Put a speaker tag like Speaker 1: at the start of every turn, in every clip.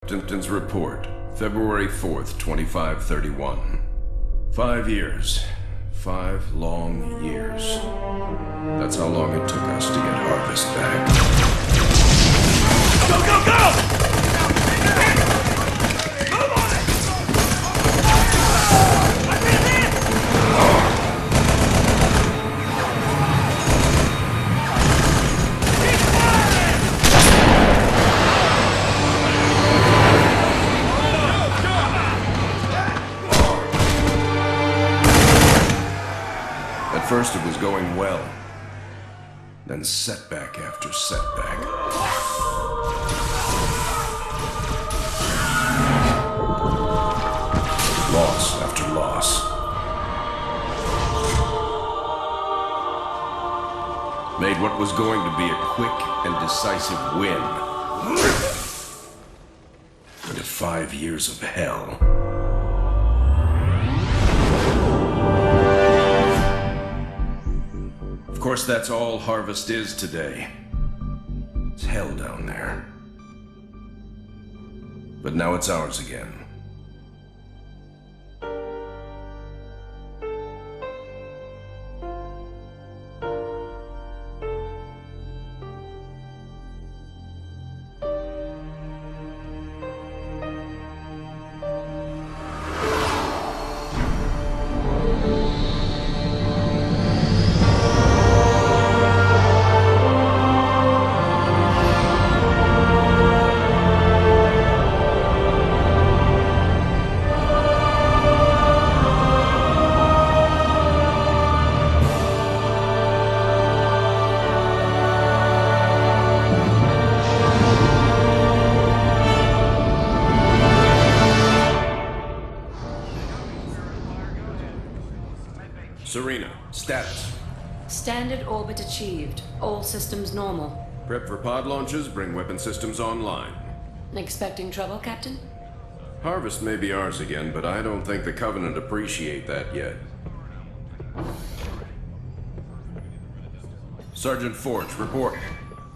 Speaker 1: Captain's report, February 4th, 2531. 5 years. 5 long years. That's how long it took us to get Harvest back.
Speaker 2: Go, go, go!
Speaker 1: First it was going well, then setback after setback. Loss after loss. Made what was going to be a quick and decisive win into 5 years of hell. Of course, that's all Harvest is today. It's hell down there. But now it's ours again. Serena, status.
Speaker 3: Standard orbit achieved. All systems normal.
Speaker 1: Prep for pod launches, bring weapon systems online.
Speaker 3: Expecting trouble, Captain?
Speaker 1: Harvest may be ours again, but I don't think the Covenant appreciate that yet. Sergeant Forge, report.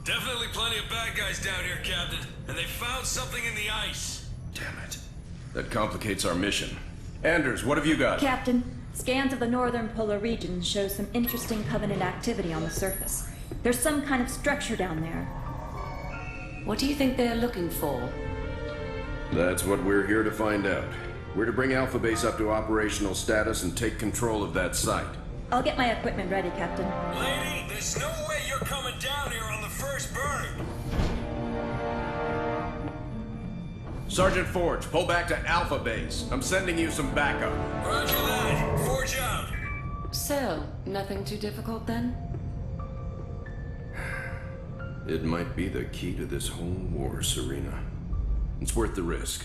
Speaker 4: Definitely plenty of bad guys down here, Captain. And they found something in the ice.
Speaker 1: Damn it. That complicates our mission. Anders, what have you got?
Speaker 5: Captain, scans of the northern polar region show some interesting Covenant activity on the surface. There's some kind of structure down there.
Speaker 3: What do you think they're looking for?
Speaker 1: That's what we're here to find out. We're to bring Alpha Base up to operational status and take control of that site.
Speaker 5: I'll get my equipment ready, Captain.
Speaker 4: Lady, there's no way you're coming down here on the first burn.
Speaker 1: Sergeant Forge, pull back to Alpha Base. I'm sending you some backup.
Speaker 4: Roger that. Forge out.
Speaker 3: So, nothing too difficult then?
Speaker 1: It might be the key to this whole war, Serena. It's worth the risk.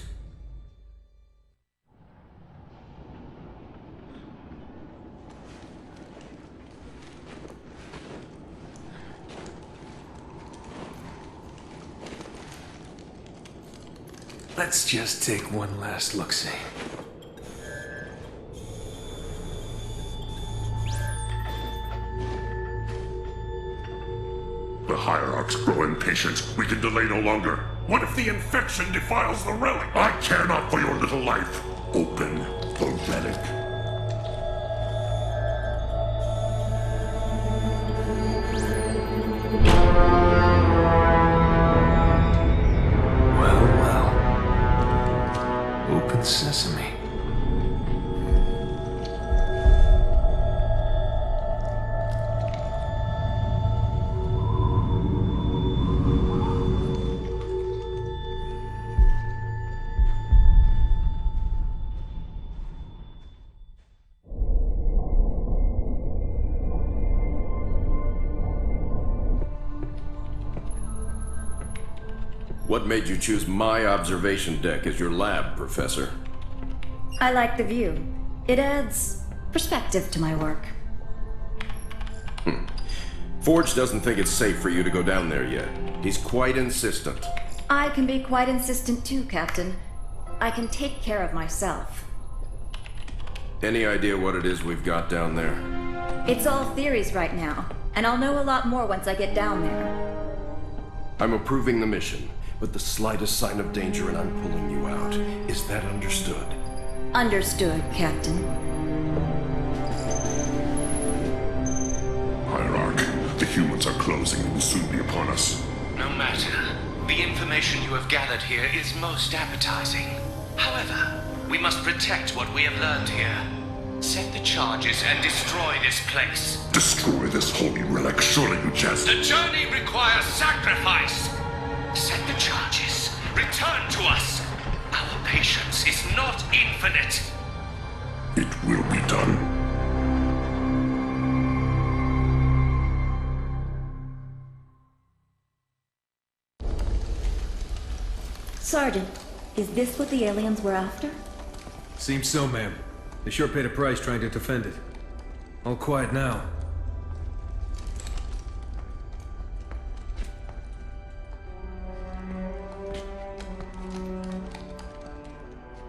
Speaker 2: Let's just take one last look-see.
Speaker 6: The Hierarchs grow impatient. We can delay no longer. What if the infection defiles the relic? I care not for your little life. Open the relic.
Speaker 2: Open sesame.
Speaker 1: What made you choose my observation deck as your lab, Professor?
Speaker 5: I like the view. It adds perspective to my work.
Speaker 1: Forge doesn't think it's safe for you to go down there yet. He's quite insistent.
Speaker 5: I can be quite insistent too, Captain. I can take care of myself.
Speaker 1: Any idea what it is we've got down there?
Speaker 5: It's all theories right now, and I'll know a lot more once I get down there.
Speaker 1: I'm approving the mission. with the slightest sign of danger and I'm pulling you out. Is that understood?
Speaker 5: Understood, Captain.
Speaker 6: Hierarch, the humans are closing and will soon be upon us.
Speaker 7: No matter. The information you have gathered here is most appetizing. However, we must protect what we have learned here. Set the charges and destroy this place.
Speaker 6: Destroy this holy relic, surely you jest.
Speaker 7: The journey requires sacrifice. Set the charges. Return to us. Our patience is not infinite.
Speaker 6: It will be done.
Speaker 5: Sergeant, is this what the aliens were after?
Speaker 2: Seems so, ma'am. They sure paid a price trying to defend it. All quiet now.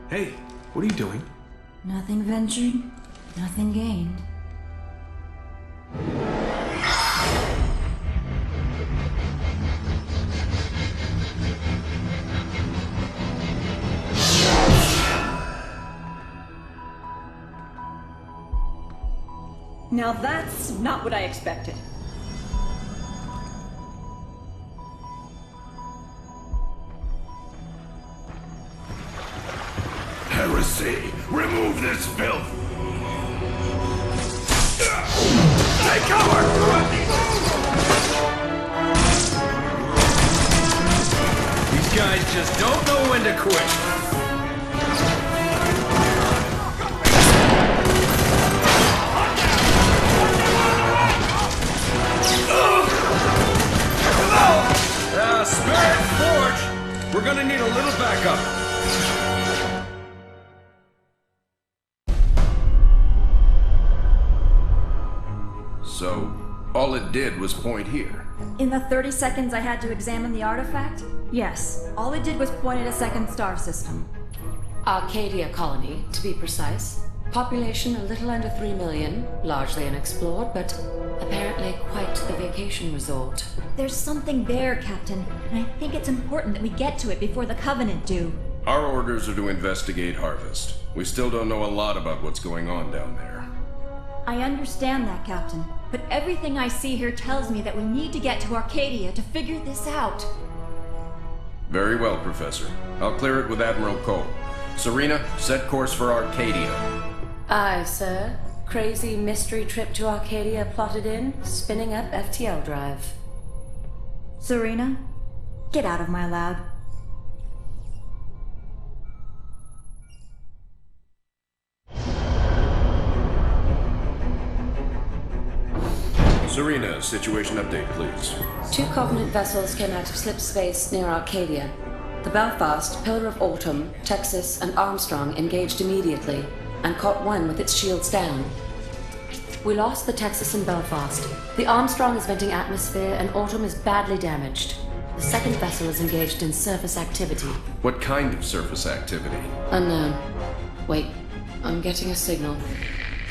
Speaker 2: Hey, what are you doing?
Speaker 5: Nothing ventured, nothing gained. Now that's not what I expected.
Speaker 6: Heresy! Remove this filth! Take cover!
Speaker 2: These guys just don't know when to quit. Spirit Forge! We're gonna need a little backup.
Speaker 1: So, all it did was point here.
Speaker 5: In the 30 seconds I had to examine the artifact? Yes. All it did was point at a second star system.
Speaker 3: Arcadia colony, to be precise. Population a little under 3 million, largely unexplored, but apparently quite the vacation resort.
Speaker 5: There's something there, Captain, and I think it's important that we get to it before the Covenant do.
Speaker 1: Our orders are to investigate Harvest. We still don't know a lot about what's going on down there.
Speaker 5: I understand that, Captain, but everything I see here tells me that we need to get to Arcadia to figure this out.
Speaker 1: Very well, Professor. I'll clear it with Admiral Cole. Serena, set course for Arcadia.
Speaker 3: Aye, sir. Crazy mystery trip to Arcadia plotted in, spinning up FTL drive.
Speaker 5: Serena, get out of my lab.
Speaker 1: Serena, situation update, please.
Speaker 3: 2 Covenant vessels came out of slip space near Arcadia. The Belfast, Pillar of Autumn, Texas, and Armstrong engaged immediately, and caught one with its shields down. We lost the Texas and Belfast. The Armstrong is venting atmosphere, and Autumn is badly damaged. The second vessel is engaged in surface activity.
Speaker 1: What kind of surface activity?
Speaker 3: Unknown. Wait, I'm getting a signal.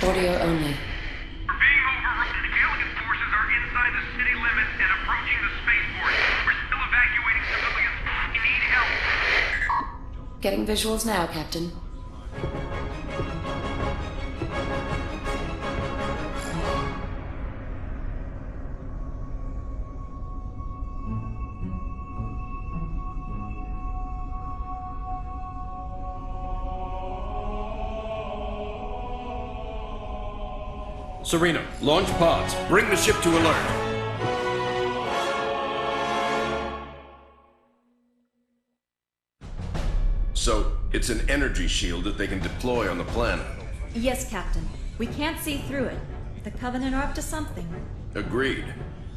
Speaker 3: Audio only.
Speaker 8: We're being overrun. Alien forces are inside the city limits and approaching the spaceport. We're still evacuating civilians. We need help.
Speaker 3: Getting visuals now, Captain.
Speaker 1: Serena, launch pods. Bring the ship to alert. So, it's an energy shield that they can deploy on the planet.
Speaker 5: Yes, Captain. We can't see through it. The Covenant are up to something.
Speaker 1: Agreed.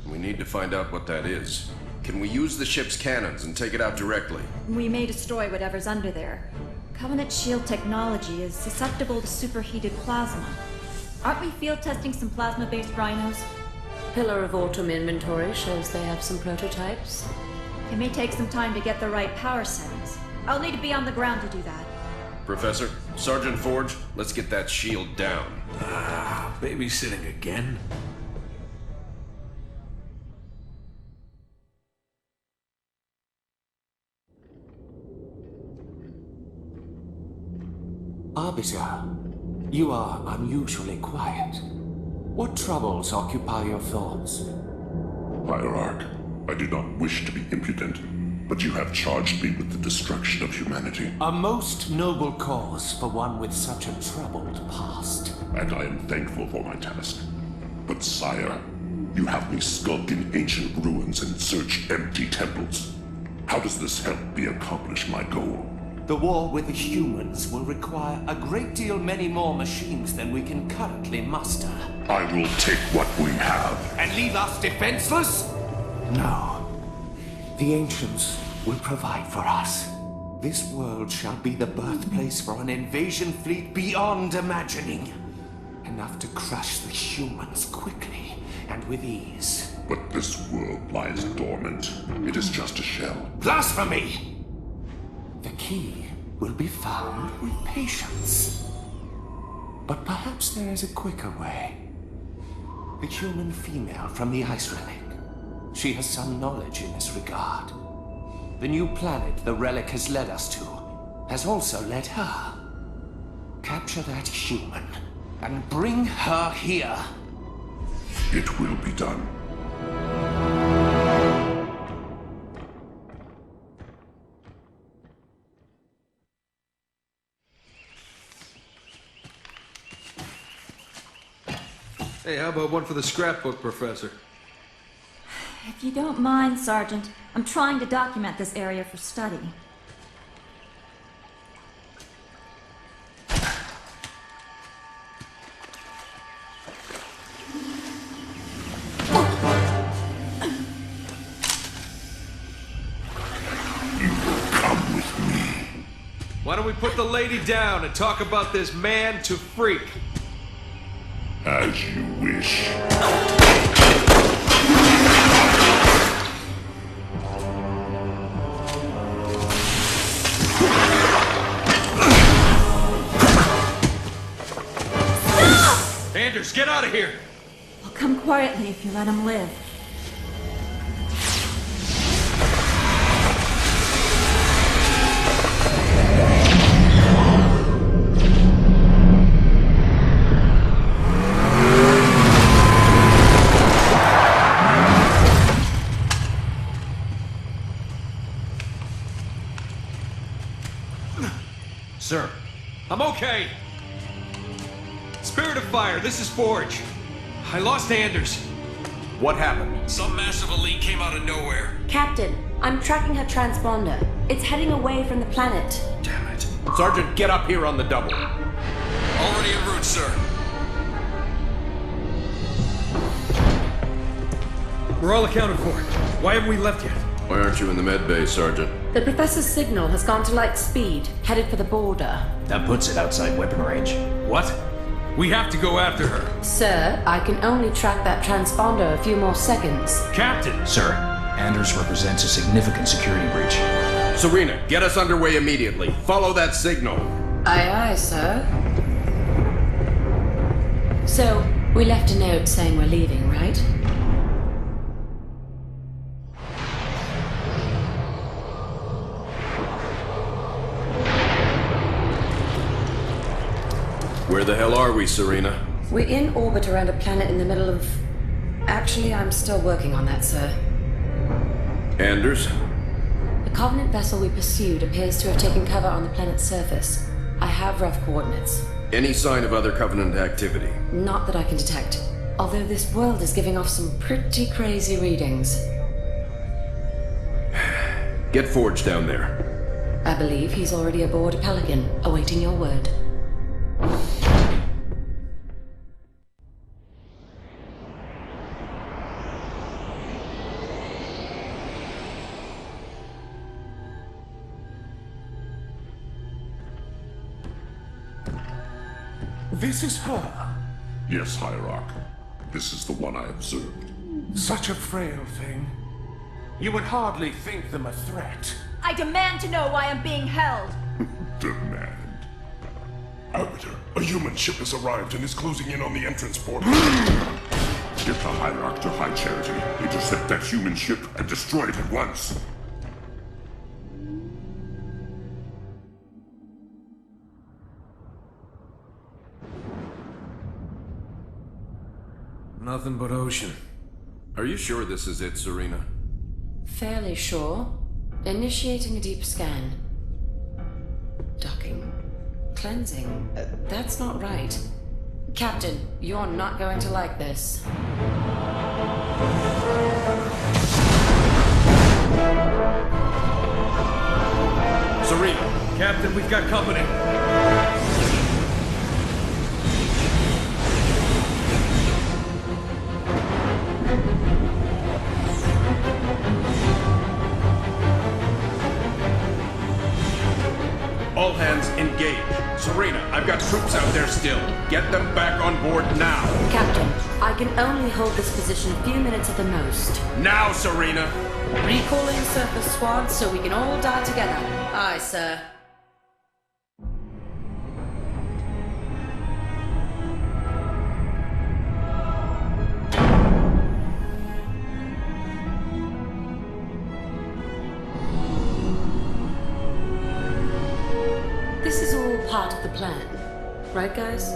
Speaker 1: We need to find out what that is. Can we use the ship's cannons and take it out directly?
Speaker 5: We may destroy whatever's under there. Covenant shield technology is susceptible to superheated plasma. Aren't we field testing some plasma-based rhinos?
Speaker 3: Pillar of Autumn inventory shows they have some prototypes.
Speaker 5: It may take some time to get the right power settings. I'll need to be on the ground to do that.
Speaker 1: Professor, Sergeant Forge, let's get that shield down.
Speaker 2: Babysitting again?
Speaker 9: Arbiter, you are unusually quiet. What troubles occupy your thoughts?
Speaker 6: Hierarch, I do not wish to be impudent, but you have charged me with the destruction of humanity.
Speaker 9: A most noble cause for one with such a troubled past.
Speaker 6: And I am thankful for my task. But sire, you have me skulk in ancient ruins and search empty temples. How does this help me accomplish my goal?
Speaker 9: The war with the humans will require a great deal many more machines than we can currently muster.
Speaker 6: I will take what we have.
Speaker 9: And leave us defenseless? No. The ancients will provide for us. This world shall be the birthplace for an invasion fleet beyond imagining. Enough to crush the humans quickly and with ease.
Speaker 6: But this world lies dormant. It is just a shell.
Speaker 9: Blasphemy! The key will be found with patience. But perhaps there is a quicker way. The human female from the Ice Relic. She has some knowledge in this regard. The new planet the relic has led us to has also led her. Capture that human and bring her here.
Speaker 6: It will be done.
Speaker 2: Hey, how about one for the scrapbook, Professor?
Speaker 5: If you don't mind, Sergeant, I'm trying to document this area for study.
Speaker 6: Come with me.
Speaker 2: Why don't we put the lady down and talk about this man to freak?
Speaker 6: As you wish.
Speaker 2: Anders, get out of here!
Speaker 5: I'll come quietly if you let him live.
Speaker 2: Sir. I'm okay! Spirit of Fire, this is Forge. I lost Anders.
Speaker 1: What happened?
Speaker 4: Some massive elite came out of nowhere.
Speaker 3: Captain, I'm tracking her transponder. It's heading away from the planet.
Speaker 4: Damn it.
Speaker 1: Sergeant, get up here on the double.
Speaker 4: Already en route, sir.
Speaker 2: We're all accounted for. Why haven't we left yet?
Speaker 1: Why aren't you in the med bay, Sergeant?
Speaker 3: The Professor's signal has gone to light speed, headed for the border.
Speaker 10: That puts it outside weapon range.
Speaker 2: What? We have to go after her.
Speaker 3: Sir, I can only track that transponder a few more seconds.
Speaker 2: Captain!
Speaker 10: Sir, Anders represents a significant security breach.
Speaker 1: Serena, get us underway immediately. Follow that signal.
Speaker 3: Aye, aye, sir. So, we left a note saying we're leaving, right?
Speaker 1: Where the hell are we, Serena?
Speaker 3: We're in orbit around a planet in the middle of... Actually, I'm still working on that, sir.
Speaker 1: Anders?
Speaker 3: The Covenant vessel we pursued appears to have taken cover on the planet's surface. I have rough coordinates.
Speaker 1: Any sign of other Covenant activity?
Speaker 3: Not that I can detect. Although this world is giving off some pretty crazy readings.
Speaker 1: Get Forge down there.
Speaker 3: I believe he's already aboard a Pelican, awaiting your word.
Speaker 9: This is her.
Speaker 6: Yes, Hierarch. This is the one I observed.
Speaker 9: Such a frail thing. You would hardly think them a threat.
Speaker 5: I demand to know why I'm being held.
Speaker 6: Demand.
Speaker 11: Arbiter, a human ship has arrived and is closing in on the entrance port.
Speaker 6: Get the Hierarch to High Charity, intercept that human ship, and destroy it at once.
Speaker 2: Nothing but ocean.
Speaker 1: Are you sure this is it, Serena?
Speaker 3: Fairly sure. Initiating a deep scan. Docking. Cleansing. That's not right. Captain, you're not going to like this.
Speaker 1: Serena!
Speaker 2: Captain, we've got company.
Speaker 1: All hands engage. Serena, I've got troops out there still. Get them back on board now.
Speaker 3: Captain, I can only hold this position a few minutes at the most.
Speaker 1: Now, Serena!
Speaker 3: Recalling surface squad so we can all die together. Aye, sir. This is all part of the plan. Right, guys?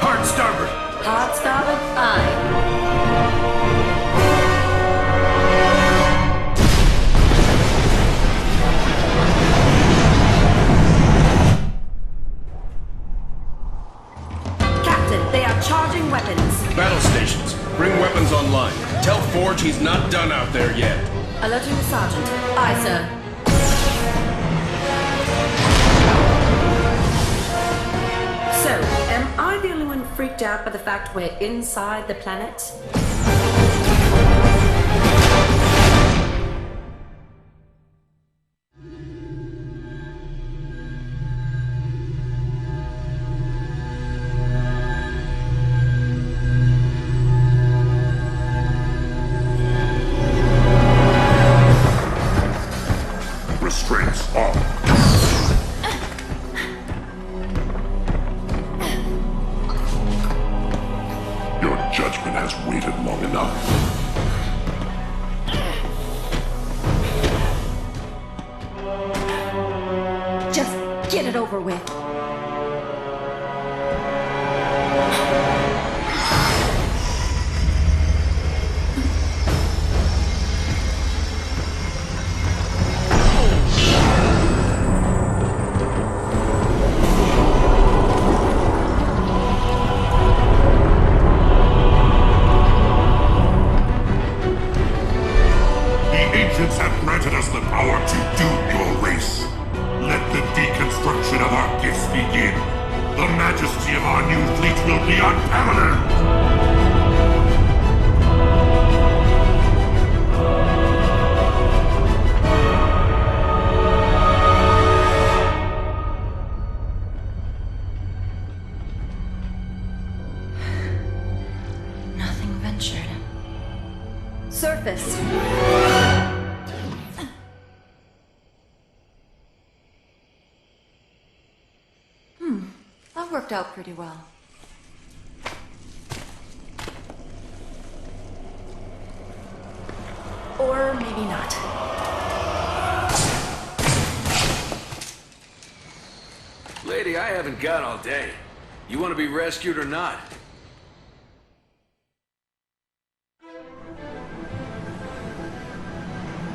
Speaker 1: Hard starboard!
Speaker 3: Hard starboard? Aye. Captain, they are charging weapons.
Speaker 1: Battle stations, bring weapons online. Tell Forge he's not done out there yet.
Speaker 3: Alerting the sergeant. Aye, sir. So, am I the only one freaked out by the fact we're inside the planet?
Speaker 6: Restraints off. Your judgment has waited long enough.
Speaker 5: Just get it over with.
Speaker 6: The ancients have granted us the power to doom your race. Let the deconstruction of our gifts begin. The majesty of our new fleet will be unparalleled.
Speaker 5: Nothing ventured.
Speaker 3: Surface.
Speaker 5: That worked out pretty well. Or maybe not.
Speaker 4: Lady, I haven't got all day. You want to be rescued or not?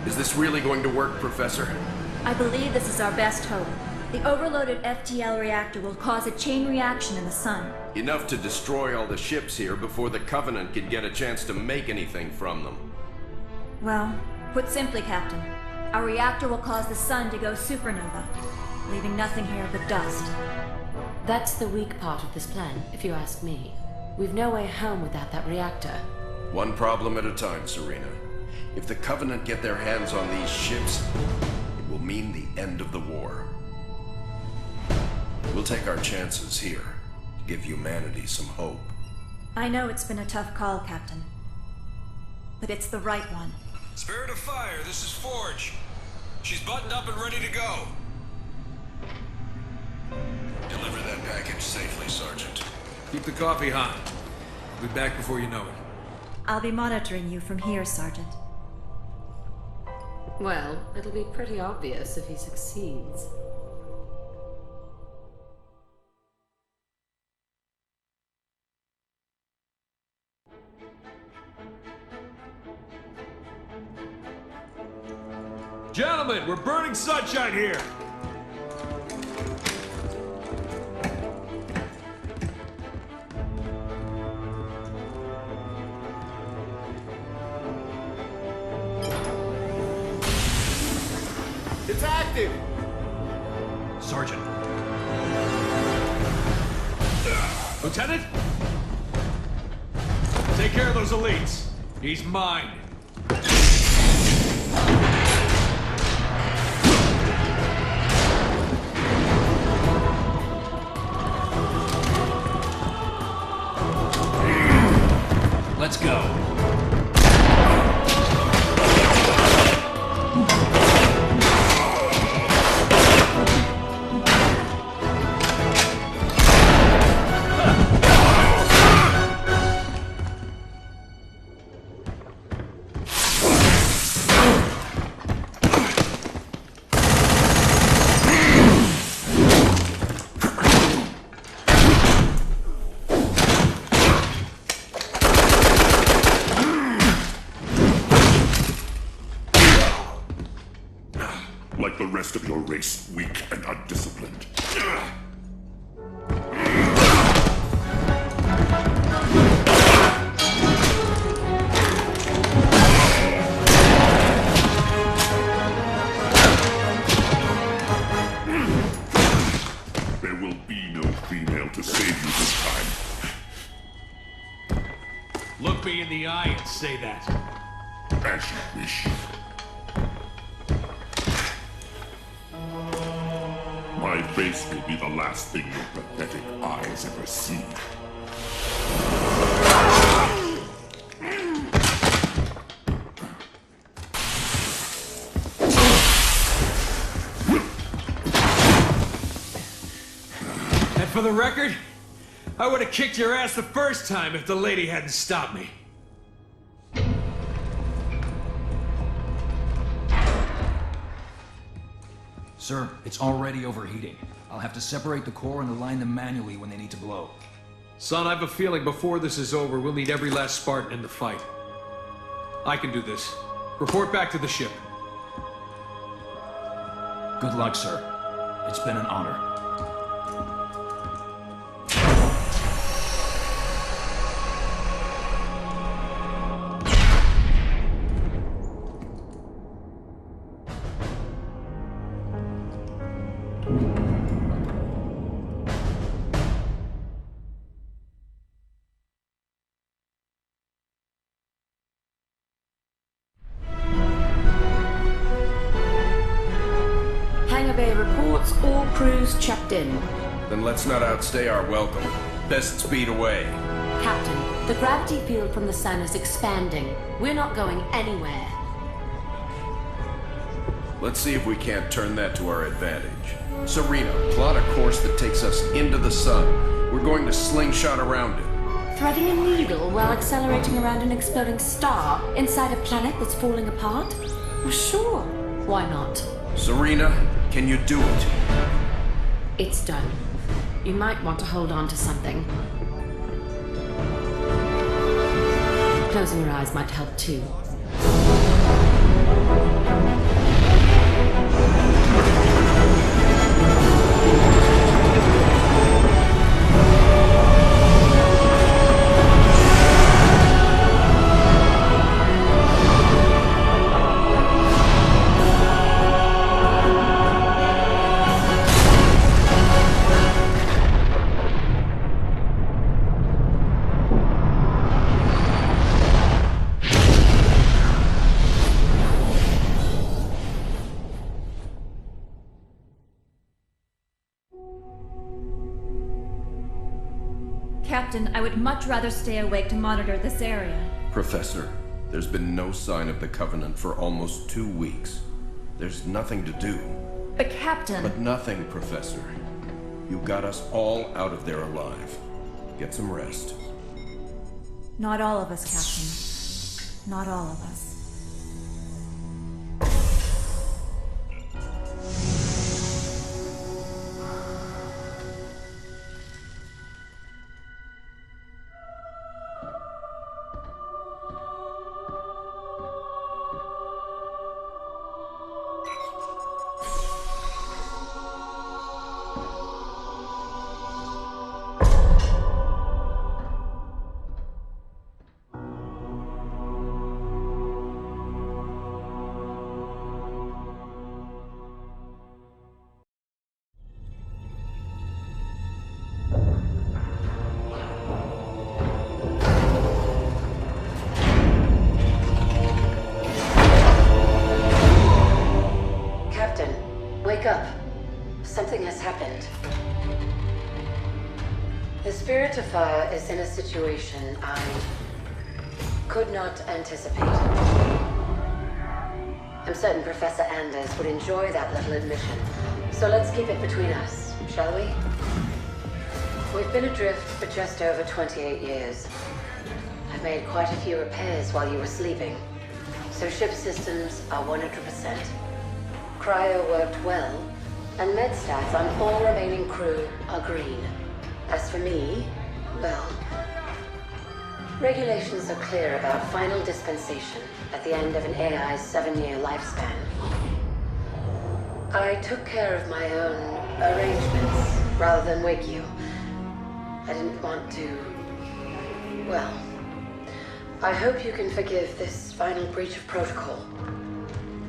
Speaker 1: Is this really going to work, Professor?
Speaker 5: I believe this is our best hope. The overloaded FTL reactor will cause a chain reaction in the sun.
Speaker 1: Enough to destroy all the ships here before the Covenant can get a chance to make anything from them.
Speaker 5: Well, put simply, Captain, our reactor will cause the sun to go supernova, leaving nothing here but dust.
Speaker 3: That's the weak part of this plan, if you ask me. We've no way home without that reactor.
Speaker 1: One problem at a time, Serena. If the Covenant get their hands on these ships, it will mean the end of the war. We'll take our chances here, to give humanity some hope.
Speaker 5: I know it's been a tough call, Captain. But it's the right one.
Speaker 4: Spirit of Fire, this is Forge. She's buttoned up and ready to go.
Speaker 1: Deliver that package safely, Sergeant.
Speaker 2: Keep the coffee hot. I'll be back before you know it.
Speaker 5: I'll be monitoring you from here, Sergeant.
Speaker 3: Well, it'll be pretty obvious if he succeeds.
Speaker 4: Gentlemen, we're burning sunshine here.
Speaker 9: It's active!
Speaker 10: Sergeant.
Speaker 4: Lieutenant? Take care of those elites. He's mine.
Speaker 10: Let's go.
Speaker 6: Like the rest of your race, weak and undisciplined. There will be no female to save you this time.
Speaker 4: Look me in the eye and say that.
Speaker 6: As you wish. My face will be the last thing your pathetic eyes ever see.
Speaker 4: And for the record, I would have kicked your ass the first time if the lady hadn't stopped me.
Speaker 10: Sir, it's already overheating. I'll have to separate the core and align them manually when they need to blow.
Speaker 4: Son, I have a feeling before this is over, we'll need every last Spartan in the fight. I can do this. Report back to the ship.
Speaker 10: Good luck, sir. It's been an honor.
Speaker 3: All crews checked in.
Speaker 1: Then let's not outstay our welcome. Best speed away.
Speaker 3: Captain, the gravity field from the sun is expanding. We're not going anywhere.
Speaker 1: Let's see if we can't turn that to our advantage. Serena, plot a course that takes us into the sun. We're going to slingshot around it.
Speaker 3: Threading a needle while accelerating around an exploding star inside a planet that's falling apart? Well, sure. Why not?
Speaker 1: Serena, can you do it?
Speaker 3: It's done. You might want to hold on to something. Closing your eyes might help too.
Speaker 5: Captain, I would much rather stay awake to monitor this area.
Speaker 1: Professor, there's been no sign of the Covenant for almost 2 weeks. There's nothing to do.
Speaker 5: But Captain...
Speaker 1: But nothing, Professor. You got us all out of there alive. Get some rest.
Speaker 5: Not all of us, Captain. Not all of us.
Speaker 3: Wake up. Something has happened. The Spirit of Fire is in a situation I could not anticipate. I'm certain Professor Anders would enjoy that little admission. So let's keep it between us, shall we? We've been adrift for just over 28 years. I've made quite a few repairs while you were sleeping, so ship systems are 100%. Cryo worked well, and med stats on all remaining crew are green. As for me, well, regulations are clear about final dispensation at the end of an AI's 7-year lifespan. I took care of my own arrangements rather than wake you. I didn't want to... well, I hope you can forgive this final breach of protocol.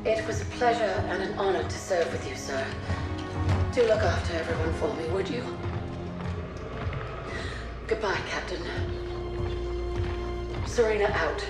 Speaker 3: It was a pleasure and an honor to serve with you, sir. Do look after everyone for me, would you? Goodbye, Captain. Serena out.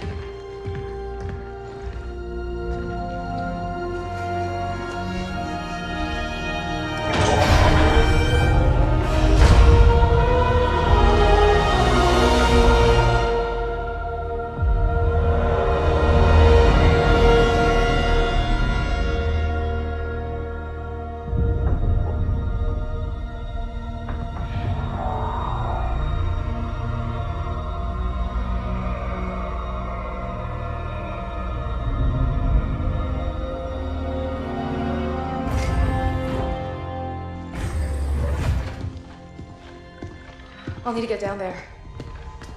Speaker 12: I'll need to get down there.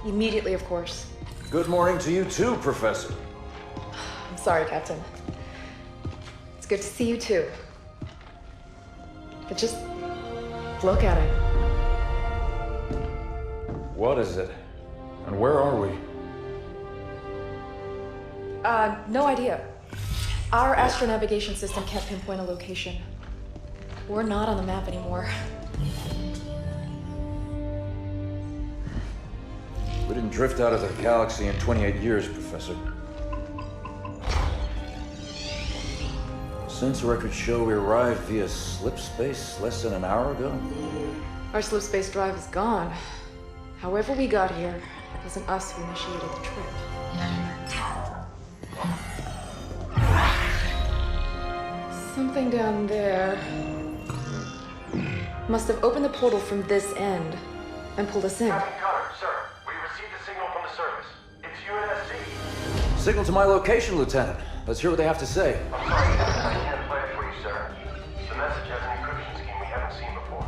Speaker 12: Immediately, of course.
Speaker 13: Good morning to you too, Professor.
Speaker 12: I'm sorry, Captain. It's good to see you too. But just look at it.
Speaker 13: What is it? And where are we?
Speaker 12: No idea. Our astronavigation system can't pinpoint a location. We're not on the map anymore.
Speaker 13: We didn't drift out of the galaxy in 28 years, Professor. Sensor records show we arrived via slip space less than an hour ago.
Speaker 12: Our slip space drive is gone. However we got here, it wasn't us who initiated the trip. Something down there must have opened the portal from this end and pulled us in.
Speaker 14: Captain Connor, sir, we received a signal from the service. It's UNSC.
Speaker 13: Signal to my location, Lieutenant. Let's hear what they have to say.
Speaker 14: I'm sorry, I can't play it for you, sir. The message has an encryption scheme we haven't seen before.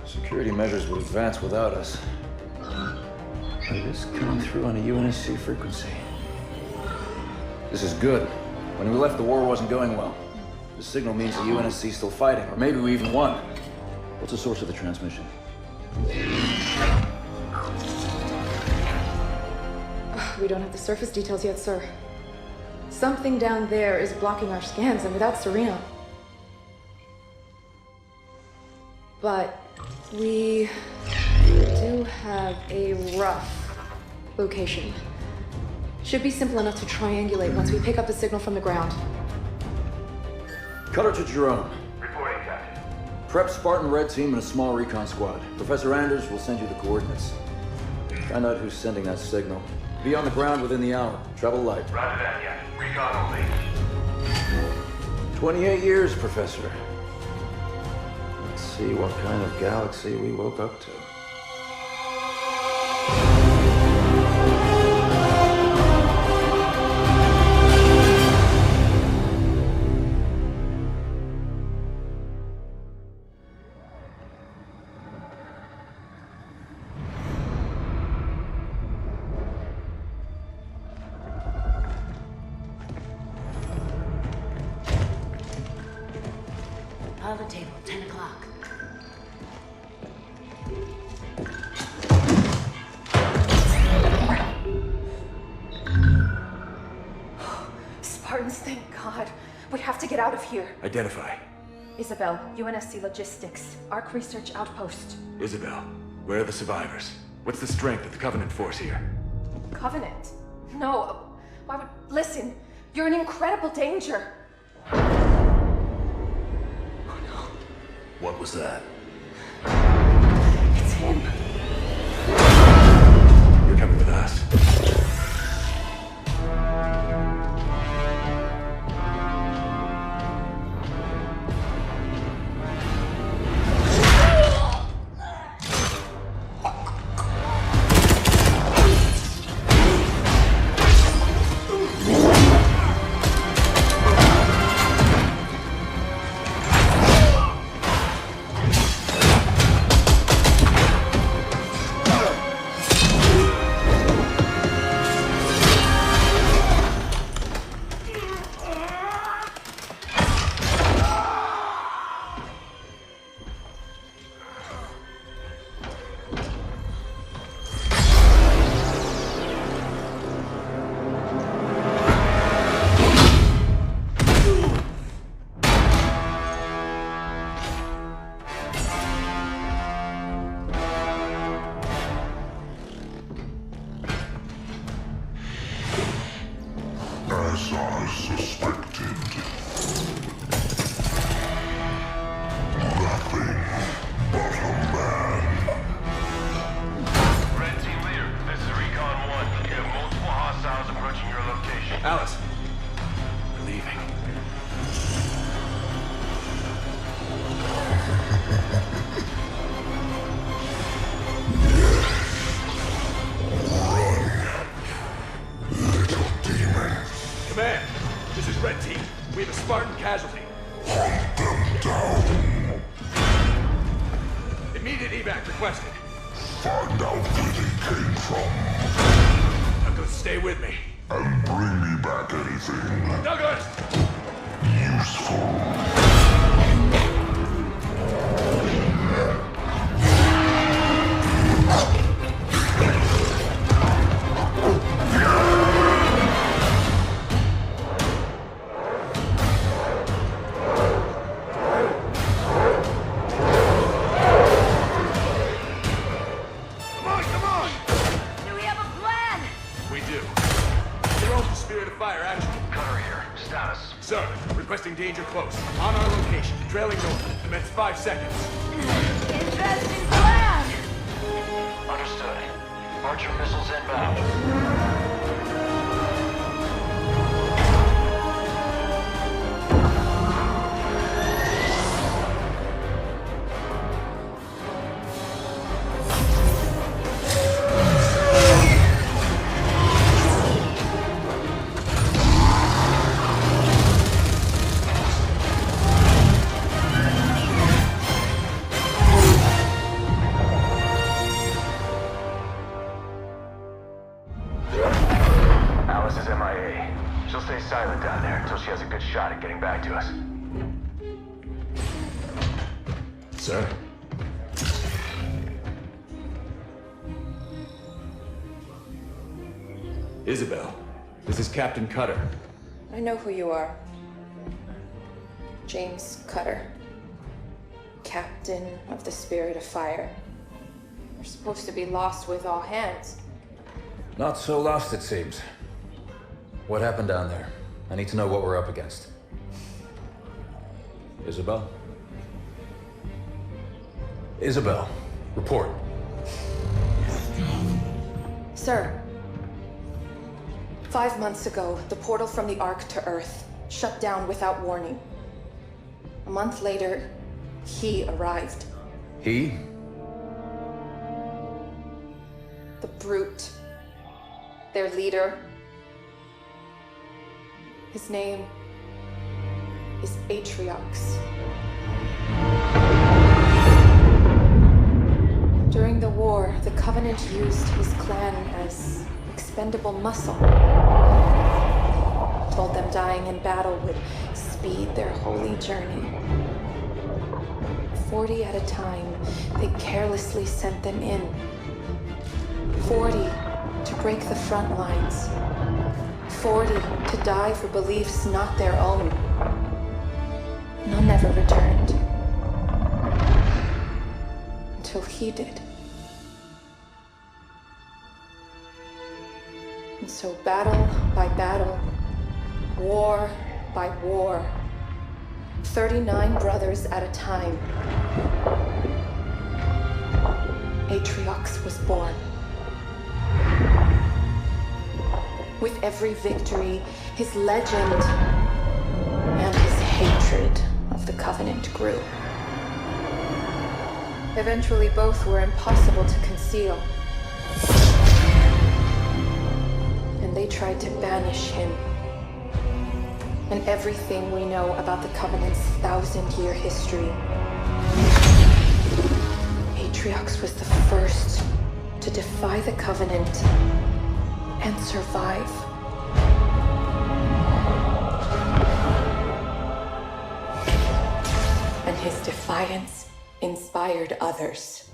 Speaker 13: Security measures would advance without us. But it is coming through on a UNSC frequency. This is good. When we left, the war wasn't going well. The signal means the UNSC is still fighting, or maybe we even won. What's the source of the transmission?
Speaker 12: We don't have the surface details yet, sir. Something down there is blocking our scans, and without Serena. But we do have a rough location. Should be simple enough to triangulate once we pick up the signal from the ground.
Speaker 13: Cutter to Jerome.
Speaker 14: Reporting, Captain.
Speaker 13: Prep Spartan Red Team and a small recon squad. Professor Anders will send you the coordinates. Find out who's sending that signal. Be on the ground within the hour. Travel light.
Speaker 14: Roger that, Captain. Recon only.
Speaker 13: 28 years, Professor. Let's see what kind of galaxy we woke up to.
Speaker 15: Pilot table, 10 o'clock.
Speaker 12: Spartans, thank God. We have to get out of here.
Speaker 16: Identify.
Speaker 12: Isabel, UNSC Logistics, Arc Research Outpost.
Speaker 16: Isabel, where are the survivors? What's the strength of the Covenant force here?
Speaker 12: Covenant? No. Why would... Listen, you're in incredible danger.
Speaker 16: What was that?
Speaker 12: It's him.
Speaker 16: You're coming with us.
Speaker 6: As I suspected. Nothing but a man.
Speaker 14: Red Team Leader, this is Recon 1. You have multiple hostiles approaching your location.
Speaker 16: Alice. We're leaving. Command, this is Red Team. We have a Spartan casualty.
Speaker 6: Hunt them down.
Speaker 16: Immediate evac requested.
Speaker 6: Find out where they came from.
Speaker 16: Douglas, stay with me.
Speaker 6: And bring me back anything
Speaker 16: Douglas!
Speaker 6: useful.
Speaker 16: Requesting danger close. On our location. Trailing north. Commence 5 seconds.
Speaker 15: Interesting plan!
Speaker 14: Understood. Archer missiles inbound. Silent down there until she has a good shot at getting back to us.
Speaker 16: Sir? Isabel, this is Captain Cutter.
Speaker 12: I know who you are. James Cutter. Captain of the Spirit of Fire. You're supposed to be lost with all hands.
Speaker 13: Not so lost, it seems. What happened down there? I need to know what we're up against. Isabel? Isabel, report.
Speaker 12: Sir, 5 months ago, the portal from the Ark to Earth shut down without warning. month later, he arrived.
Speaker 13: He?
Speaker 12: The Brute. Their leader. His name is Atriox. During the war, the Covenant used his clan as expendable muscle. Told them dying in battle would speed their holy journey. 40 at a time, they carelessly sent them in. 40 to break the front lines. 40 to die for beliefs not their own. None ever returned. Until he did. And so battle by battle, war by war, 39 brothers at a time, Atriox was born. With every victory, his legend and his hatred of the Covenant grew. Eventually, both were impossible to conceal. And they tried to banish him. And everything we know about the Covenant's 1,000-year history. Atriox was the first to defy the Covenant and survive. And his defiance inspired others.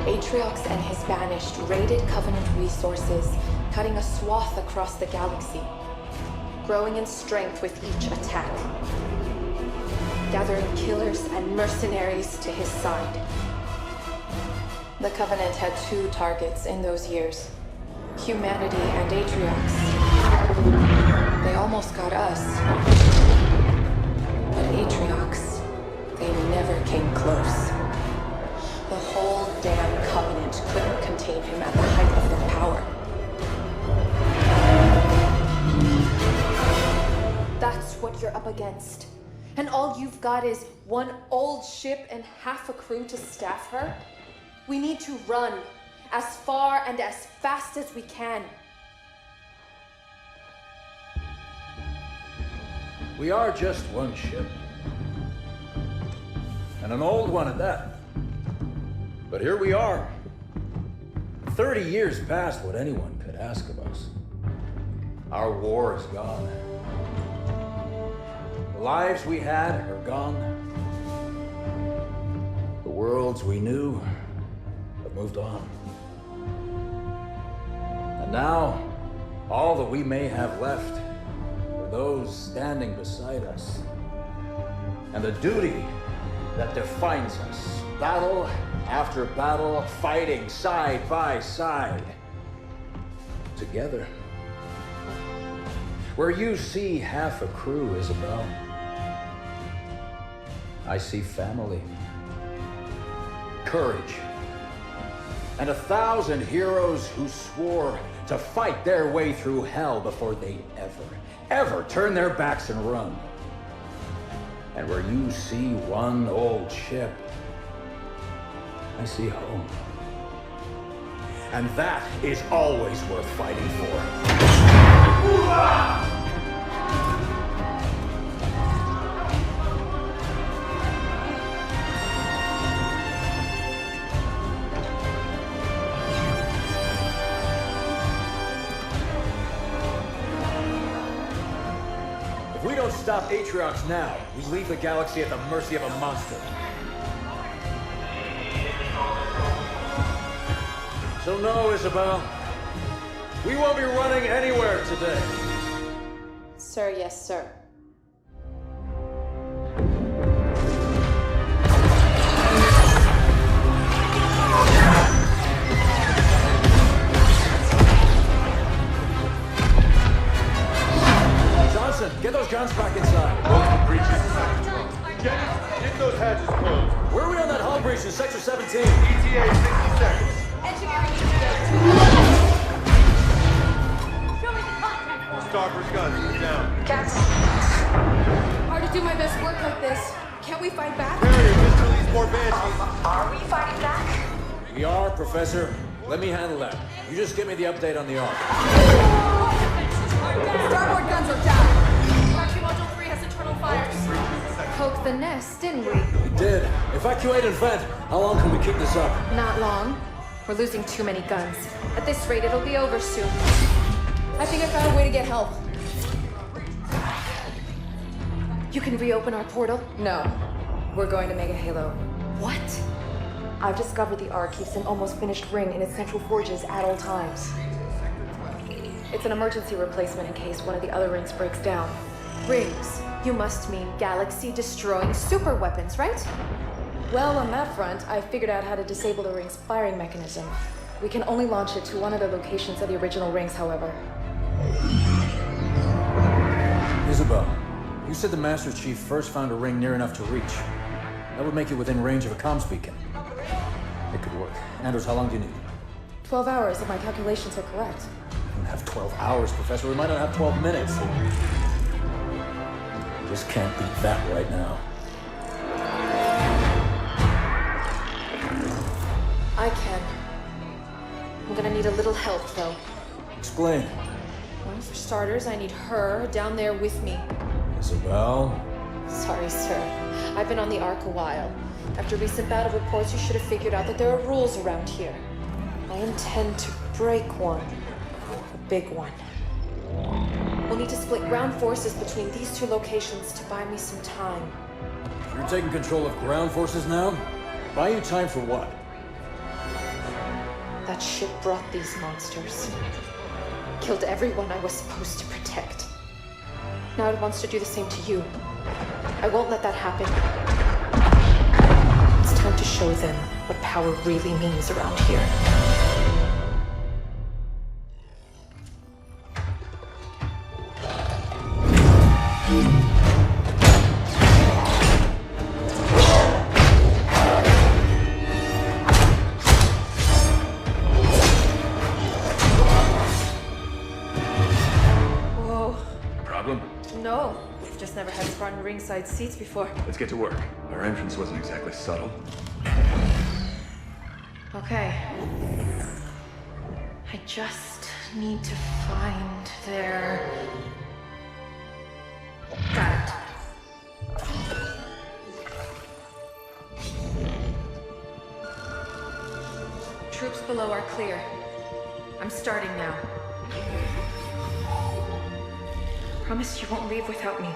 Speaker 12: Atriox and his Banished raided Covenant resources, cutting a swath across the galaxy, growing in strength with each attack, gathering killers and mercenaries to his side. The Covenant had two targets in those years, humanity and Atriox. They almost got us. But Atriox, they never came close. The whole damn Covenant couldn't contain him at the height of their power. That's what you're up against. And all you've got is one old ship and half a crew to staff her? We need to run as far and as fast as we can.
Speaker 13: We are just one ship. And an old one at that. But here we are. 30 years past what anyone could ask of us. Our war is gone. The lives we had are gone. The worlds we knew have moved on. And now, all that we may have left are those standing beside us. And the duty that defines us. Battle after battle, fighting side by side. Together. Where you see half a crew, Isabel, I see family, courage, and 1,000 heroes who swore to fight their way through hell before they ever turn their backs and run. And where you see one old ship, I see home. And that is always worth fighting for.
Speaker 10: If we don't stop Atriox now, we leave the galaxy at the mercy of a monster.
Speaker 13: So no, Isabel, We won't be running anywhere today.
Speaker 12: Sir, yes, sir.
Speaker 13: Johnson, get those guns back inside.
Speaker 6: Multiple breaches in sector 12. Jennings, get those hatches closed.
Speaker 13: Where are we on that hull breach in Sector 17?
Speaker 6: ETA 60 seconds.
Speaker 15: Engineering Show me the contact.
Speaker 6: Starboard guns down.
Speaker 12: Captain. Hard to do my best work like this. Can't we fight back?
Speaker 6: Carrier, just release more banshees.
Speaker 12: Are we fighting back?
Speaker 13: We are, Professor. Let me handle that. You just give me the update on the arc.
Speaker 12: Starboard guns are down. Factory Module 3 has internal fires. Poked the nest, didn't we?
Speaker 13: We did. Evacuate and vent. How long can we keep this up?
Speaker 12: Not long. We're losing too many guns. At this rate, it'll be over soon. I think I found a way to get help. You can reopen our portal? No. We're going to Mega Halo. What? I've discovered the Ark keeps an almost finished ring in its central forges at all times. It's an emergency replacement in case one of the other rings breaks down. Rings? You must mean galaxy-destroying super weapons, right? Well, on that front, I figured out how to disable the ring's firing mechanism. We can only launch it to one of the locations of the original rings, however.
Speaker 13: Isabel, you said the Master Chief first found a ring near enough to reach. That would make it within range of a comms beacon. It could work. Anders, how long do you need?
Speaker 12: 12 hours, if my calculations are correct.
Speaker 13: We don't have 12 hours, Professor. We might not have 12 minutes. We just can't beat that right now.
Speaker 12: I can. I'm gonna need a little help, though.
Speaker 13: Explain.
Speaker 12: Well, for starters, I need her down there with me.
Speaker 13: Isabel?
Speaker 12: Sorry, sir. I've been on the Ark a while. After recent battle reports, you should have figured out that there are rules around here. I intend to break one. A big one. We'll need to split ground forces between these two locations to buy me some time.
Speaker 13: You're taking control of ground forces now? Buy you time for what?
Speaker 12: That ship brought these monsters. Killed everyone I was supposed to protect. Now it wants to do the same to you. I won't let that happen. It's time to show them what power really means around here. No, we've just never had Spartan ringside seats before.
Speaker 16: Let's get to work. Our entrance wasn't exactly subtle.
Speaker 12: Okay. I just need to find their... Got it. Troops below are clear. I'm starting now. Promise you won't leave without me.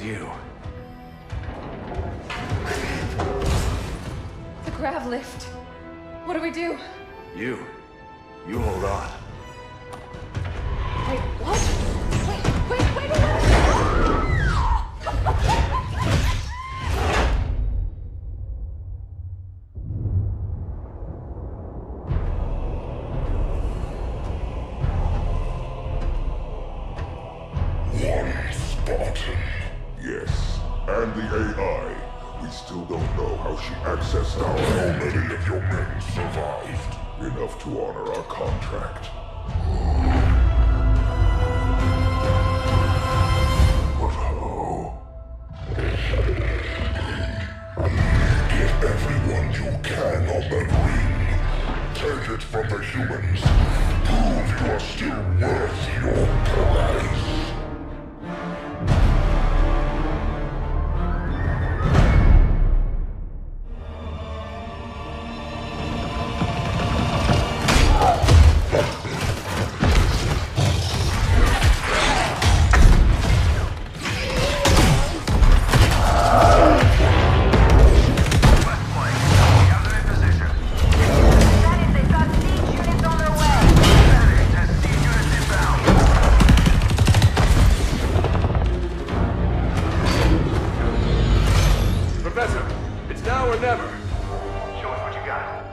Speaker 16: you.
Speaker 12: The grav lift. What do we do?
Speaker 16: You hold on.
Speaker 12: Wait, what? Wait!
Speaker 11: One Spartan. Yes, and the AI. We still don't know how she accessed our... How many of your men survived? Enough to honor our contract. But how? Get everyone you can on that ring. Take it from the humans. Prove you are still worth your price.
Speaker 16: Professor, it's now or never.
Speaker 14: Show us what you got.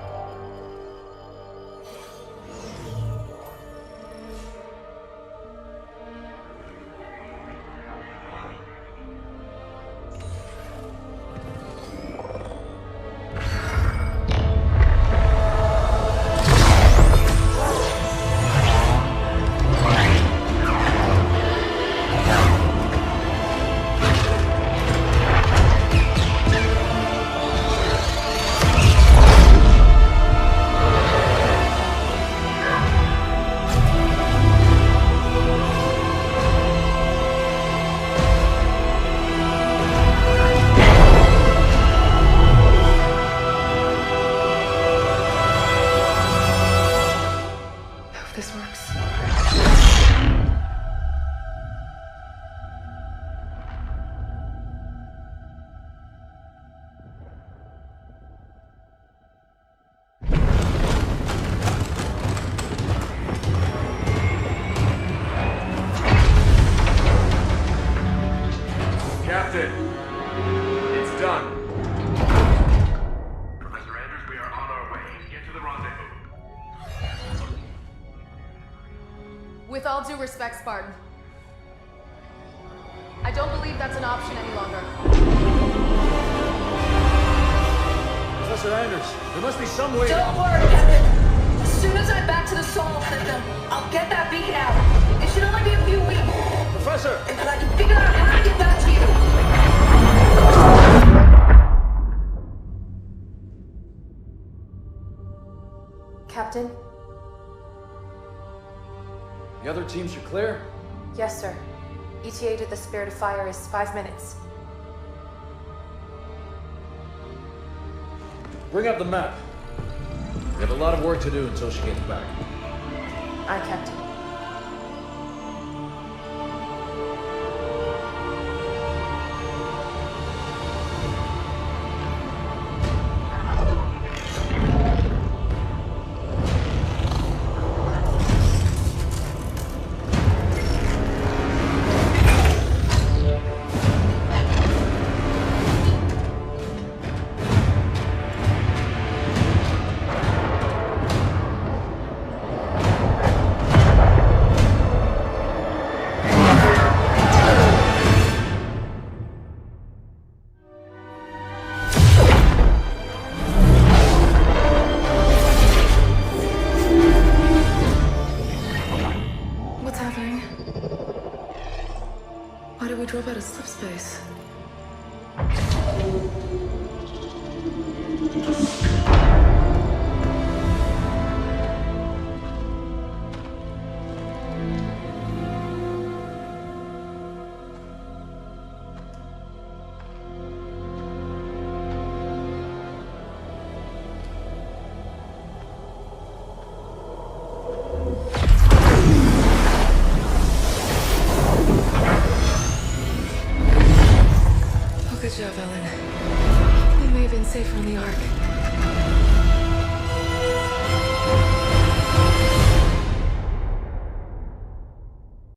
Speaker 12: Hope this works.
Speaker 16: Captain, it's done.
Speaker 8: Professor Anders, we are on our way. Get to the rendezvous.
Speaker 12: With all due respect, Spartan, I don't believe that's an option any longer.
Speaker 2: Professor Anders, there must be some way...
Speaker 3: Don't worry, Captain. As soon as I'm back to the solar system, I'll get that beacon out. It should only be a few weeks.
Speaker 2: Professor!
Speaker 3: And I can figure out how to get back to you.
Speaker 12: Captain?
Speaker 13: The other teams are clear?
Speaker 12: Yes, sir. ETA to the Spirit of Fire is 5 minutes.
Speaker 13: Bring up the map. We have a lot of work to do until she gets back.
Speaker 12: Aye, Captain. Why did we drop out of slipspace? Good job, Ellen. We may have been safer on the Ark.